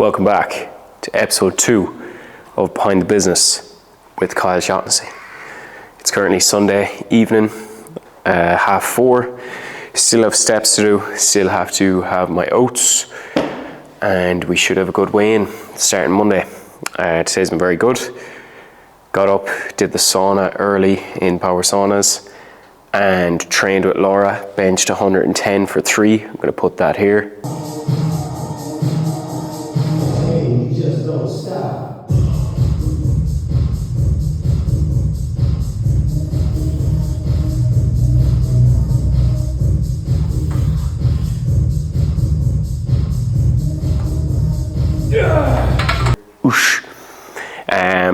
Welcome back to episode 2 of Behind the Business with Kyle Shotnessy. It's currently Sunday evening, 4:30. Still have steps to do, still have to have my oats, and we should have a good weigh-in starting Monday. Today's been very good. Got up, did the sauna early in Power Saunas, and trained with Laura, benched 110 for 3. I'm going to put that here.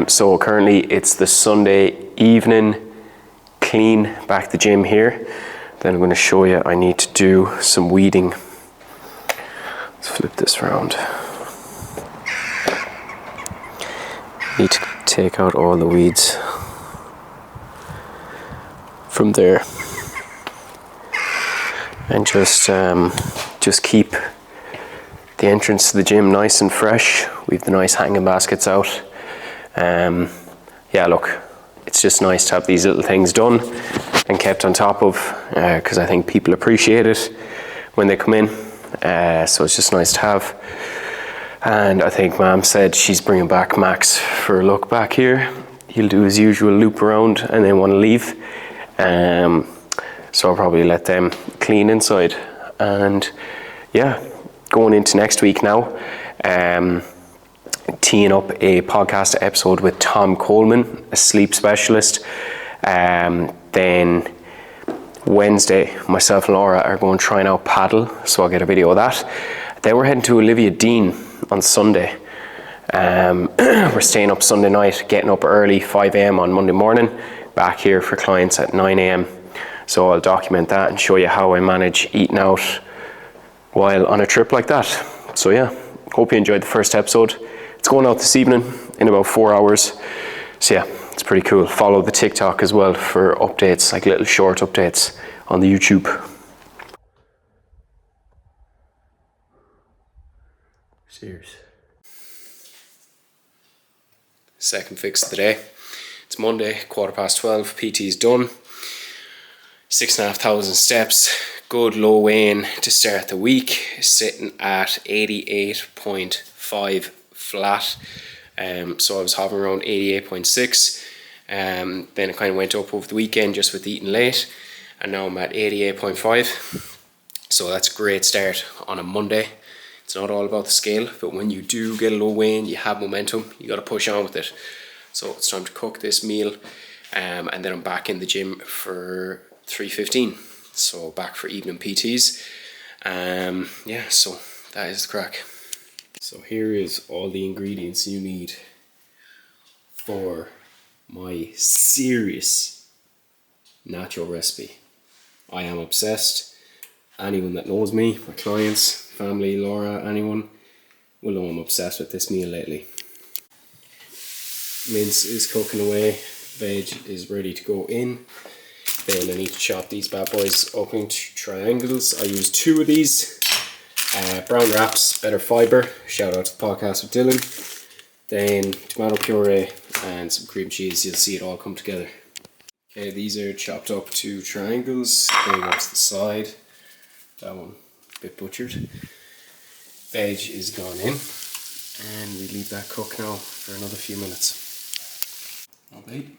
So currently it's the Sunday evening, clean, back to the gym here. Then I'm going to show you I need to do some weeding. Let's flip this around. Need to take out all the weeds from there and just keep the entrance to the gym nice and fresh. We've the nice hanging baskets out. Yeah, look, it's just nice to have these little things done and kept on top of, because I think people appreciate it when they come in. So it's just nice to have. And I think Mom said she's bringing back Max for a look back here. He'll do his usual loop around and then want to leave. So I'll probably let them clean inside. And yeah, going into next week now, teeing up a podcast episode with Tom Coleman, a sleep specialist. Then Wednesday, myself and Laura are going trying out padel, so I'll get a video of that. Then we're heading to Olivia Dean on Sunday. We're staying up Sunday night, getting up early, 5 a.m. on Monday morning, back here for clients at 9 a.m. So I'll document that and show you how I manage eating out while on a trip like that. So yeah, hope you enjoyed the first episode. It's going out this evening in about 4 hours. So yeah, it's pretty cool. Follow the TikTok as well for updates, like little short updates on the YouTube. Cheers. Second fix of the day. It's Monday, 12:15. PT's done. 6,500 steps. Good low weigh-in to start the week. Sitting at 88.5 flat. So I was hovering around 88.6. Then it kind of went up over the weekend just with eating late. And now I'm at 88.5. So that's a great start on a Monday. It's not all about the scale, but when you do get a low weigh-in, you have momentum, you got to push on with it. So it's time to cook this meal, and then I'm back in the gym for 3:15. So back for evening PTs. Yeah, so that is the crack. So here is all the ingredients you need for my serious natural recipe. I am obsessed. Anyone that knows me, my clients, family, Laura, anyone, will know I'm obsessed with this meal lately. Mince is cooking away, veg is ready to go in. Then I need to chop these bad boys up into triangles. I use 2 of these. Brown wraps, better fibre. Shout out to the podcast with Dylan. Then tomato puree and some cream cheese. You'll see it all come together. Okay, these are chopped up to triangles. Going up to the side. That one a bit butchered. Veg is gone in, and we leave that cook now for another few minutes. Okay.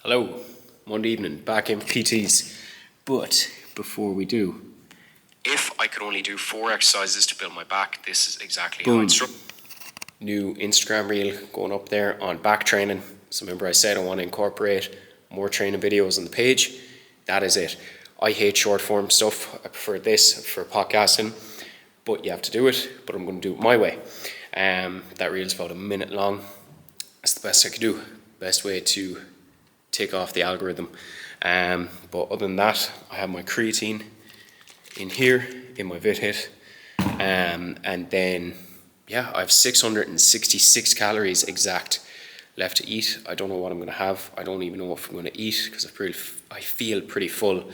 Hello, Monday evening, back in for PTs. But before we do, if I could only do 4 exercises to build my back, this is exactly how I'd struggle. New Instagram reel going up there on back training. So remember I said I want to incorporate more training videos on the page. That is it. I hate short form stuff. I prefer this for podcasting, but you have to do it. But I'm going to do it my way. That reel is about a minute long. That's the best I could do. Best way to take off the algorithm. But other than that, I have my creatine in here in my VitHit, and then yeah, I have 666 calories exact left to eat. I don't know what I'm going to have. I don't even know if I'm going to eat because I feel pretty full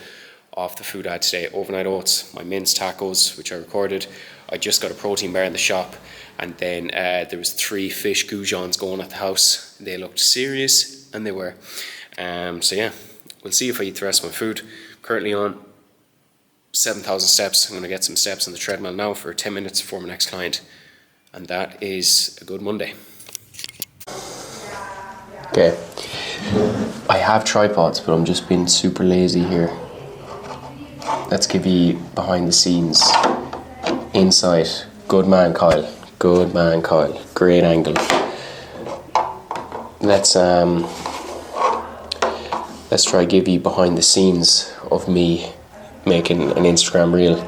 off the food I had today. Overnight oats, my mince tacos, which I recorded. I just got a protein bar in the shop, and then there was 3 fish goujons going at the house. They looked serious, and they were. So yeah, we'll see if I eat the rest of my food. Currently on 7,000 steps. I'm going to get some steps on the treadmill now for 10 minutes before my next client, and that is a good Monday. Okay, I have tripods, but I'm just being super lazy here. Let's give you behind the scenes, inside. Good man, Kyle. Good man, Kyle. Great angle. Let's try give you behind the scenes of me making an Instagram reel.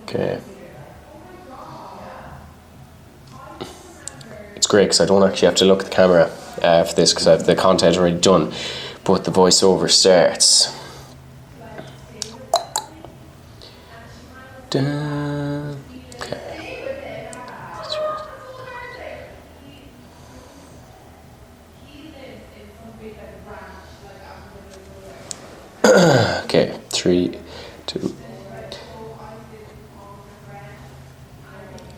Okay. It's great because I don't actually have to look at the camera for this because I have the content already done. But the voiceover starts. Okay. Okay, 3, 2.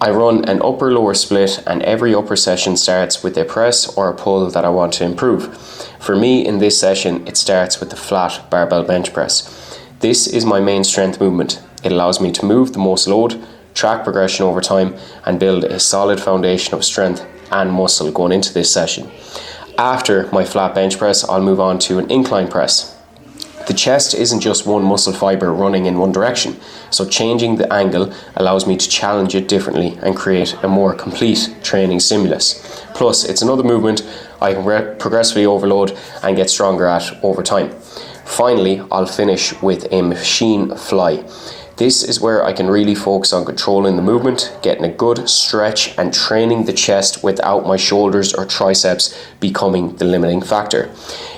I run an upper-lower split, and every upper session starts with a press or a pull that I want to improve. For me, in this session, it starts with the flat barbell bench press. This is my main strength movement. It allows me to move the most load, track progression over time, and build a solid foundation of strength and muscle going into this session. After my flat bench press, I'll move on to an incline press. The chest isn't just one muscle fibre running in one direction, so changing the angle allows me to challenge it differently and create a more complete training stimulus. Plus, it's another movement I can progressively overload and get stronger at over time. Finally, I'll finish with a machine fly. This is where I can really focus on controlling the movement, getting a good stretch and training the chest without my shoulders or triceps becoming the limiting factor.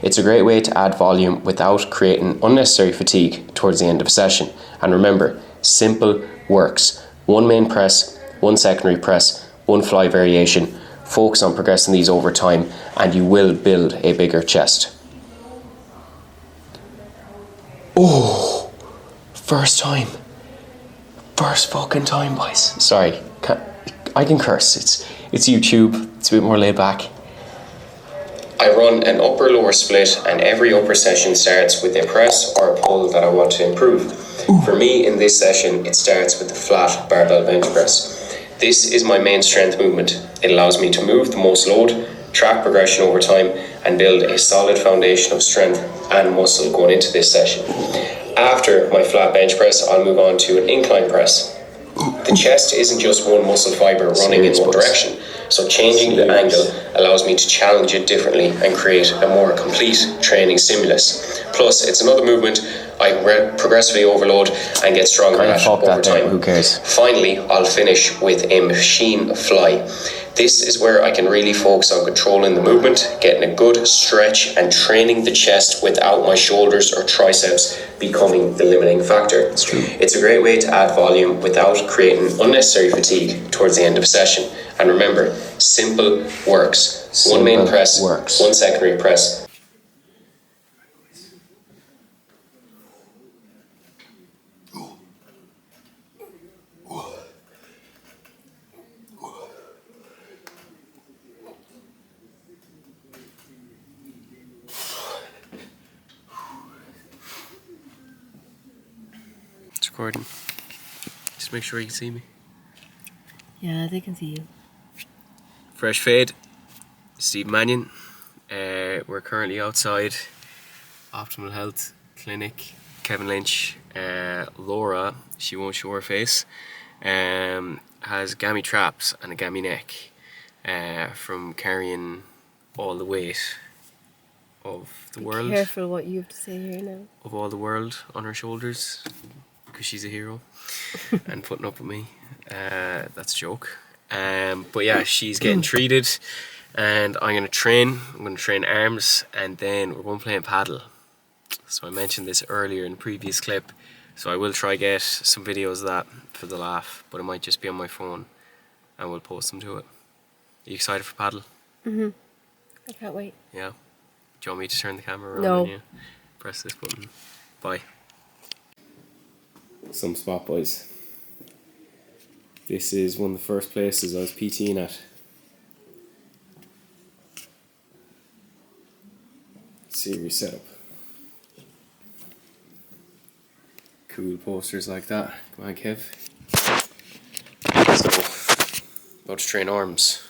It's a great way to add volume without creating unnecessary fatigue towards the end of a session. And remember, simple works. 1 main press, 1 secondary press, 1 fly variation. Focus on progressing these over time and you will build a bigger chest. Oh, first time. First fucking time, boys. Sorry, I can curse. It's YouTube. It's a bit more laid back. I run an upper-lower split, and every upper session starts with a press or a pull that I want to improve. For me, in this session, it starts with the flat barbell bench press. This is my main strength movement. It allows me to move the most load, track progression over time, and build a solid foundation of strength and muscle going into this session. After my flat bench press, I'll move on to an incline press. The chest isn't just one muscle fibre running in one direction, so changing the angle allows me to challenge it differently and create a more complete training stimulus. Plus, it's another movement I can progressively overload and get stronger at over time. Who cares? Finally, I'll finish with a machine fly. This is where I can really focus on controlling the movement, getting a good stretch and training the chest without my shoulders or triceps becoming the limiting factor. That's true. It's a great way to add volume without creating unnecessary fatigue towards the end of a session. And remember, simple works. Simple 1 main press, works. 1 secondary press. It's recording. Just make sure you can see me. Yeah, they can see you. Fresh fade, Steve Mannion. We're currently outside Optimal Health Clinic. Kevin Lynch, Laura, she won't show her face, has gammy traps and a gammy neck from carrying all the weight of the world. Be careful what you have to say here now. Of all the world on her shoulders, because she's a hero, and putting up with me. That's a joke. But yeah, she's getting treated, and I'm going to train. I'm going to train arms, and then we're going to play padel. So I mentioned this earlier in the previous clip, so I will try get some videos of that for the laugh, but it might just be on my phone, and we'll post them to it. Are you excited for padel? I can't wait. Yeah. Do you want me to turn the camera around? No. And you press this button? Bye. Some spot boys. This is one of the first places I was PTing at. Serious setup. Cool posters like that. Come on, Kev. So, about to train arms.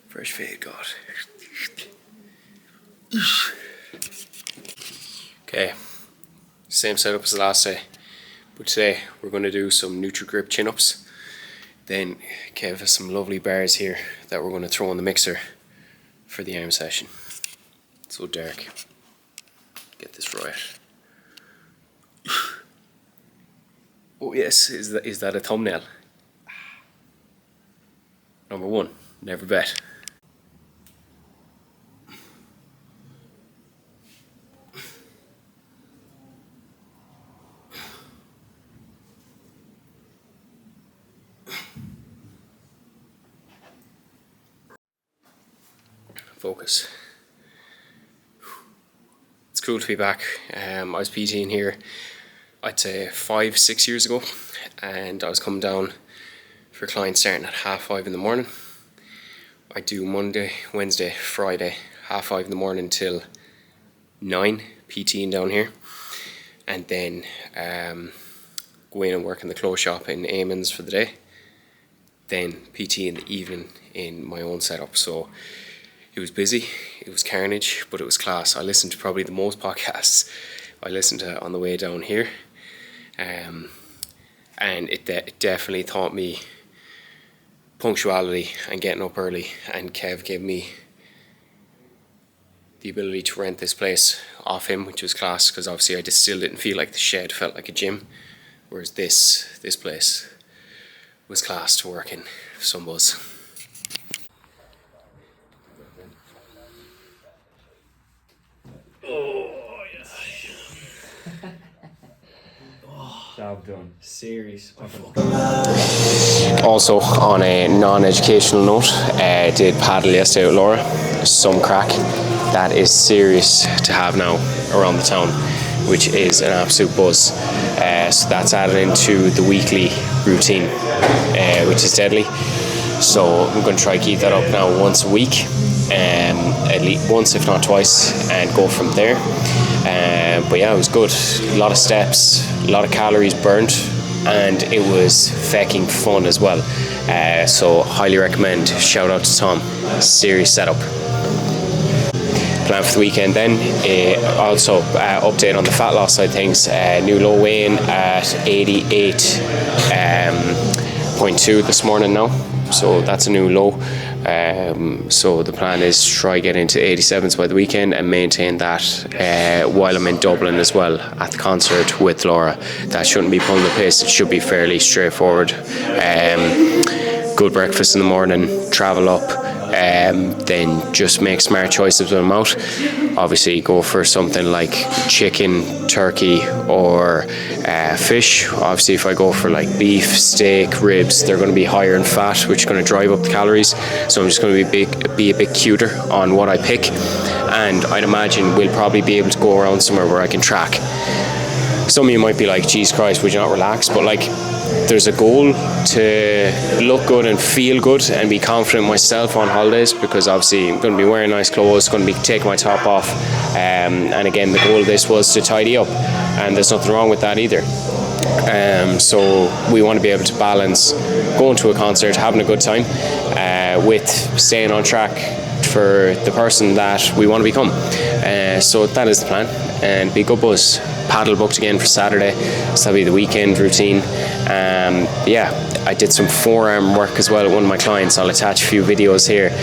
Fresh fade, God. Okay, same setup as the last day, but today we're going to do some Nutri-Grip chin-ups. Then Kev has some lovely bars here that we're going to throw in the mixer for the arm session. So dark. Get this right. Oh yes, is that a thumbnail? Number 1, never bet. Focus. It's cool to be back. I was PTing here, I'd say 5-6 years ago, and I was coming down for clients starting at 5:30 in the morning. I do Monday, Wednesday, Friday, 5:30 in the morning till 9 PTing down here, and then go in and work in the clothes shop in Eamons for the day, then PT in the evening in my own setup. So it was busy, it was carnage, but it was class. I listened to probably the most podcasts I listened to on the way down here, and it definitely taught me punctuality and getting up early, and Kev gave me the ability to rent this place off him, which was class, because obviously I just still didn't feel like the shed felt like a gym, whereas this place was class to work in. Some buzz. Job done. Serious. Also, on a non-educational note, did paddle yesterday with Laura. Some crack. That is serious to have now around the town, which is an absolute buzz. So that's added into the weekly routine, which is deadly. So I'm going to try to keep that up now once a week, at least once if not twice, and go from there. But yeah, it was good. A lot of steps, a lot of calories burnt, and it was fecking fun as well. So highly recommend. Shout out to Tom. Serious setup. Plan for the weekend then. Also update on the fat loss side of things. New low weigh-in at 88.2 this morning now. So that's a new low. So the plan is to try get into 87s by the weekend and maintain that while I'm in Dublin as well at the concert with Laura. That shouldn't be pulling the pace. It should be fairly straightforward. Good breakfast in the morning, travel up, then just make smart choices when I'm out. Obviously go for something like chicken, turkey, or fish. Obviously if I go for like beef, steak, ribs, they're going to be higher in fat, which is going to drive up the calories. So I'm just going to be a bit cuter on what I pick, and I'd imagine we'll probably be able to go around somewhere where I can track. Some of you might be like, Jesus Christ, would you not relax? But like, there's a goal to look good and feel good and be confident myself on holidays, because obviously I'm going to be wearing nice clothes, going to be taking my top off, and again the goal of this was to tidy up, and there's nothing wrong with that either. So we want to be able to balance going to a concert, having a good time, with staying on track for the person that we want to become. So that is the plan, and be good buzz. Paddle booked again for Saturday, so that'll be the weekend routine. Yeah, I did some forearm work as well at one of my clients. I'll attach a few videos here.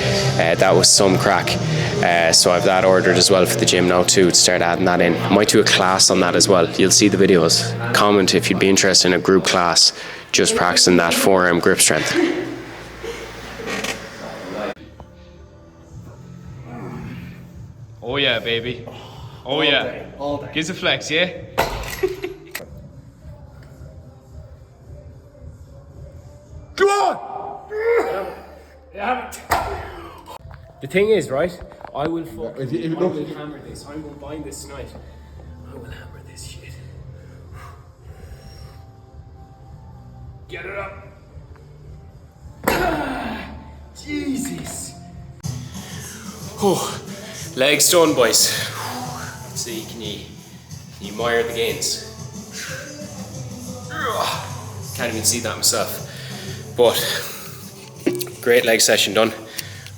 That was some crack. So I've that ordered as well for the gym now too, to start adding that in. I might do a class on that as well. You'll see the videos. Comment if you'd be interested in a group class just practicing that forearm grip strength. Oh yeah, baby. Oh yeah. All day. Gives a flex, yeah? Come on! The thing is, right, I will hammer this. I'm going to bind this tonight. I will hammer this shit. Get it up. Jesus. Oh, legs done, boys. Let's see, can you mire the gains? Can't even see that myself. But great leg session done.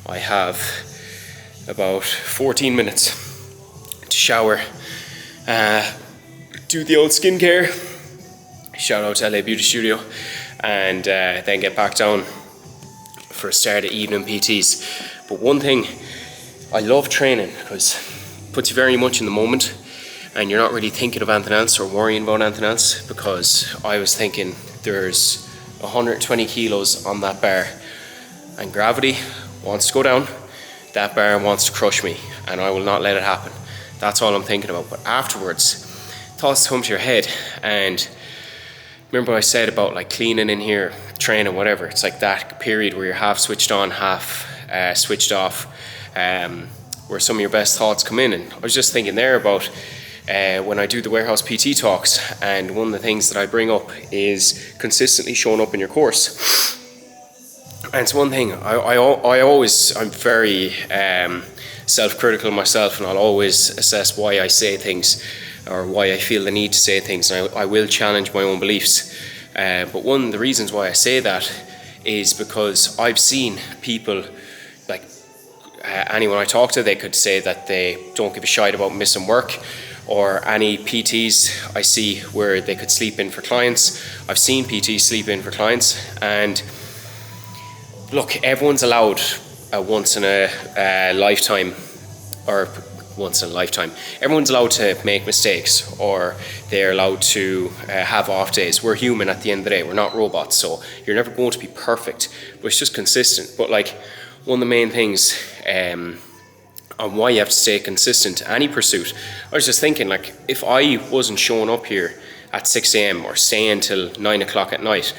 I have about 14 minutes to shower, do the old skincare, shout out to LA Beauty Studio, and then get back down for a start of evening PTs. But one thing, I love training because it puts you very much in the moment and you're not really thinking of anything else or worrying about anything else, because I was thinking there's 120 kilos on that bar and gravity wants to go down, that bar wants to crush me, and I will not let it happen. That's all I'm thinking about. But afterwards, thoughts come to your head, and remember what I said about like cleaning in here, training, whatever. It's like that period where you're half switched on, half switched off, where some of your best thoughts come in. And I was just thinking there about when I do the warehouse PT talks, and one of the things that I bring up is consistently showing up in your course. And it's one thing, I'm very self-critical myself, and I'll always assess why I say things or why I feel the need to say things, and I will challenge my own beliefs. But one of the reasons why I say that is because I've seen people, like anyone I talk to, they could say that they don't give a shite about missing work, or any PTs I see where they could sleep in for clients. I've seen PTs sleep in for clients, and look, everyone's allowed a once in a lifetime, everyone's allowed to make mistakes, or they're allowed to have off days. We're human at the end of the day, we're not robots, so you're never going to be perfect, but it's just consistent. But like, one of the main things on why you have to stay consistent to any pursuit, I was just thinking, like, if I wasn't showing up here at 6 a.m. or staying till 9 o'clock at night,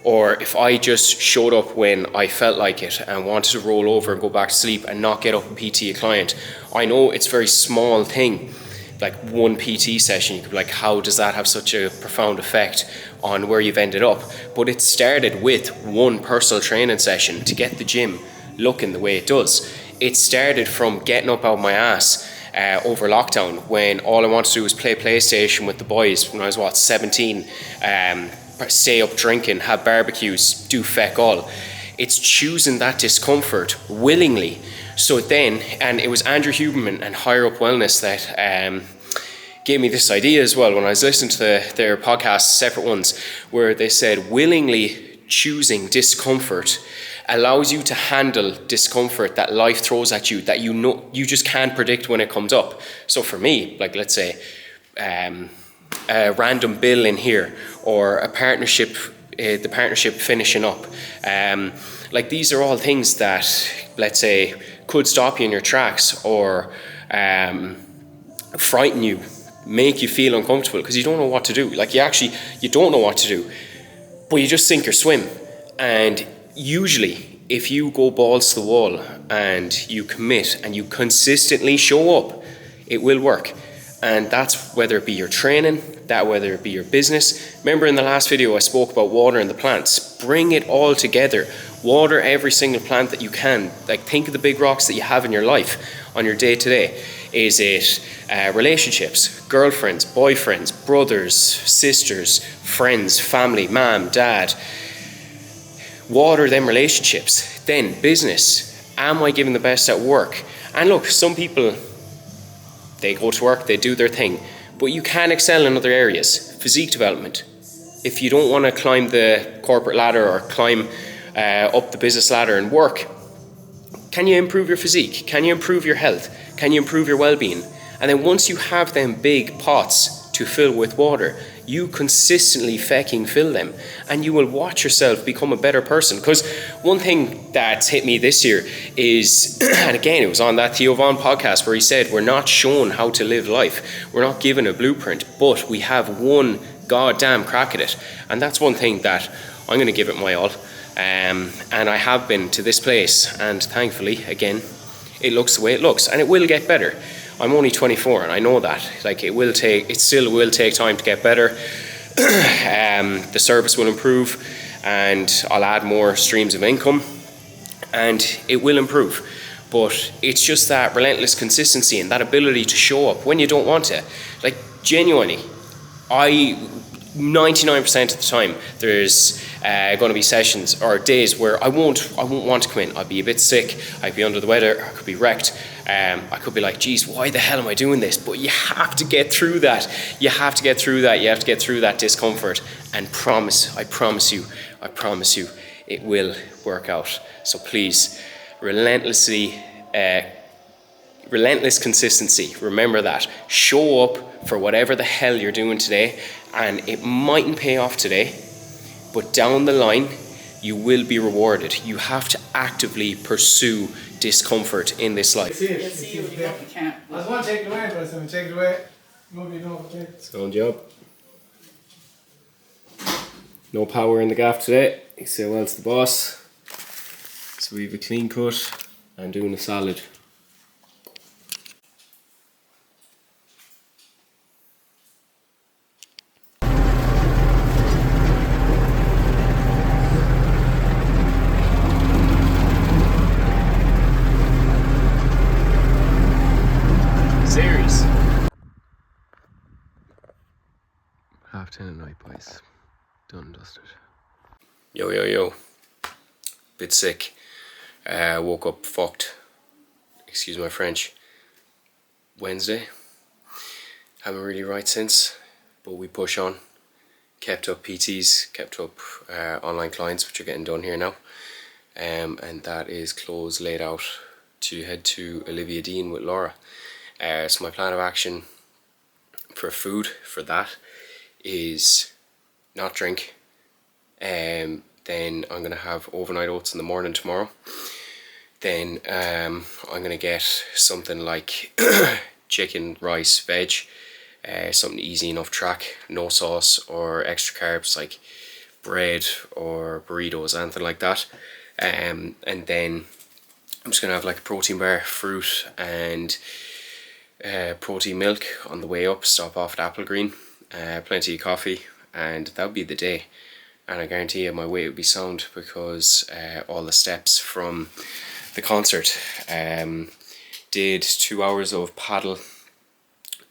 or if I just showed up when I felt like it and wanted to roll over and go back to sleep and not get up and PT a client, I know it's a very small thing, like one PT session. You could be like, how does that have such a profound effect on where you've ended up? But it started with one personal training session to get the gym looking the way it does. It started from getting up out of my ass over lockdown, when all I wanted to do was play PlayStation with the boys when I was 17, stay up drinking, have barbecues, do feck all. It's choosing that discomfort willingly. So then, and it was Andrew Huberman and Higher Up Wellness that gave me this idea as well, when I was listening to their podcasts, separate ones, where they said willingly choosing discomfort allows you to handle discomfort that life throws at you, that you know you just can't predict when it comes up. So for me, like, let's say a random bill in here, or a partnership, the partnership finishing up, like, these are all things that, let's say, could stop you in your tracks, or frighten you, make you feel uncomfortable because you don't know what to do. Like, you don't know what to do, but you just sink or swim. And usually, if you go balls to the wall and you commit and you consistently show up, it will work. And that's whether it be your training, that whether it be your business. Remember in the last video I spoke about watering the plants. Bring it all together. Water every single plant that you can. Like, think of the big rocks that you have in your life on your day-to-day. Is it relationships, girlfriends, boyfriends, brothers, sisters, friends, family, mom, dad? Water them relationships. Then business. Am I giving the best at work? And look, some people, they go to work, they do their thing, but you can excel in other areas. Physique development. If you don't want to climb the corporate ladder or climb up the business ladder and work, can you improve your physique? Can you improve your health? Can you improve your well-being? And then once you have them big pots to fill with water, you consistently fecking fill them, and you will watch yourself become a better person. Because one thing that's hit me this year is, and again, it was on that Theo Von podcast where he said, we're not shown how to live life. We're not given a blueprint, but we have one goddamn crack at it. And that's one thing that I'm going to give it my all. And I have been to this place, and thankfully, again, it looks the way it looks, and it will get better. I'm only 24 and I know that. Like, it still will take time to get better. The service will improve and I'll add more streams of income and it will improve. But it's just that relentless consistency and that ability to show up when you don't want to. Like, genuinely, 99% of the time there's going to be sessions or days where I won't want to come in. I'll be a bit sick, I'd be under the weather, I could be wrecked. I could be like, geez, why the hell am I doing this? But you have to get through that. You have to get through that discomfort, and I promise you, it will work out. So please, relentless consistency. Remember that. Show up for whatever the hell you're doing today, and it mightn't pay off today, but down the line, you will be rewarded. You have to actively pursue discomfort in this life. I was going to take it away, but I said, take it away. It's on job. No power in the gaff today. You say, well, it's the boss. So we have a clean cut and doing a salad. Series. 10:30 at night, boys. Done and dusted. Yo. Bit sick. Woke up fucked. Excuse my French. Wednesday. Haven't really right since, but we push on. Kept up PTs, kept up online clients, which are getting done here now. And that is clothes laid out to head to Olivia Dean with Laura. So my plan of action for food for that is not drink. Then I'm going to have overnight oats in the morning tomorrow. Then I'm going to get something like chicken, rice, veg. Something easy enough track, no sauce or extra carbs like bread or burritos, anything like that. And then I'm just going to have like a protein bar, fruit and protein milk on the way up, stop off at Apple Green, plenty of coffee, and that would be the day. And I guarantee you my weight would be sound because all the steps from the concert. Did 2 hours of paddle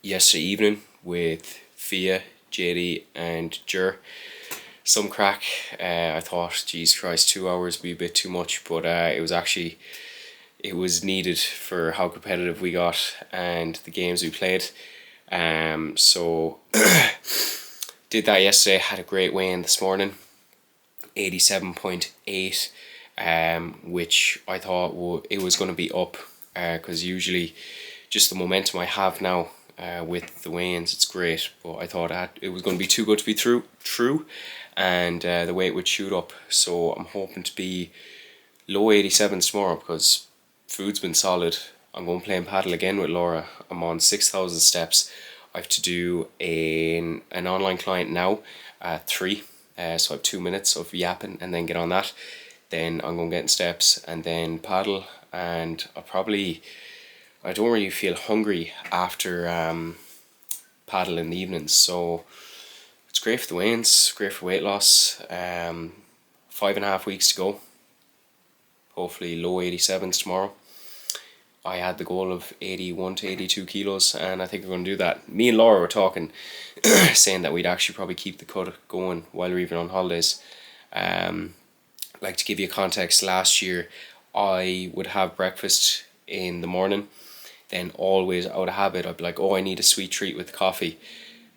yesterday evening with Fia, JD and Jer. Some crack. I thought, Jesus Christ, 2 hours would be a bit too much, but it was needed for how competitive we got and the games we played. So did that yesterday, had a great weigh-in this morning, 87.8, which I thought it was going to be up, because usually just the momentum I have now with the weigh-ins, it's great, but I thought it was going to be too good to be true, and the weight would shoot up. So I'm hoping to be low 87s tomorrow because food's been solid. I'm going playing paddle again with Laura. I'm on 6,000 steps. I have to do an online client now at 3. So I have 2 minutes of yapping and then get on that. Then I'm going to get in steps and then paddle. And I don't really feel hungry after paddle in the evenings. So it's great for the weigh-ins, great for weight loss. 5.5 weeks to go. Hopefully low 87s tomorrow. I had the goal of 81 to 82 kilos and I think we're going to do that. Me and Laura were talking, saying that we'd actually probably keep the cut going while we're even on holidays. Like, to give you context, last year I would have breakfast in the morning, then always out of habit I'd be like, oh, I need a sweet treat with coffee,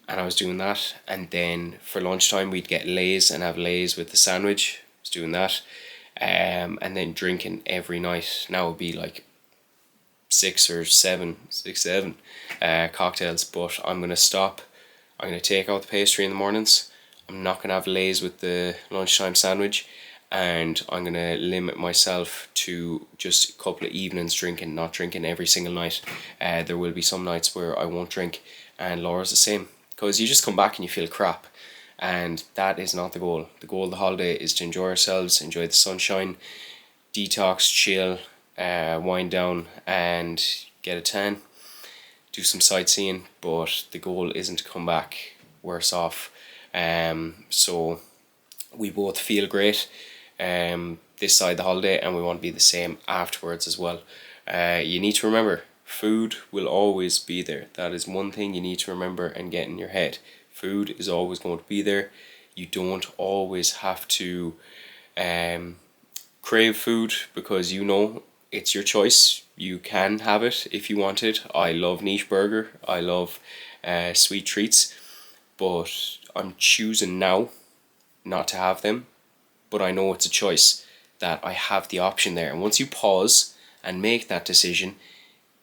and I was doing that. And then for lunchtime we'd get Lay's and have Lay's with the sandwich. I was doing that. And then drinking every night. Now it would be like 6 or 7 cocktails, but I'm going to stop. I'm going to take out the pastry in the mornings. I'm not going to have Lay's with the lunchtime sandwich, and I'm going to limit myself to just a couple of evenings drinking, not drinking every single night. There will be some nights where I won't drink, and Laura's the same, because you just come back and you feel crap, and that is not the goal. The goal of the holiday is to enjoy ourselves, enjoy the sunshine, detox, chill, wind down and get a tan, do some sightseeing, but the goal isn't to come back worse off. So we both feel great this side of the holiday, and we want to be the same afterwards as well. You need to remember, food will always be there. That is one thing you need to remember and get in your head. Food is always going to be there. You don't always have to crave food, because you know it's your choice. You can have it if you want it. I love niche burger. I love sweet treats, but I'm choosing now not to have them. But I know it's a choice, that I have the option there. And once you pause and make that decision,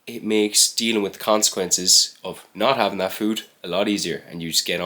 it makes dealing with the consequences of not having that food a lot easier, and you just get on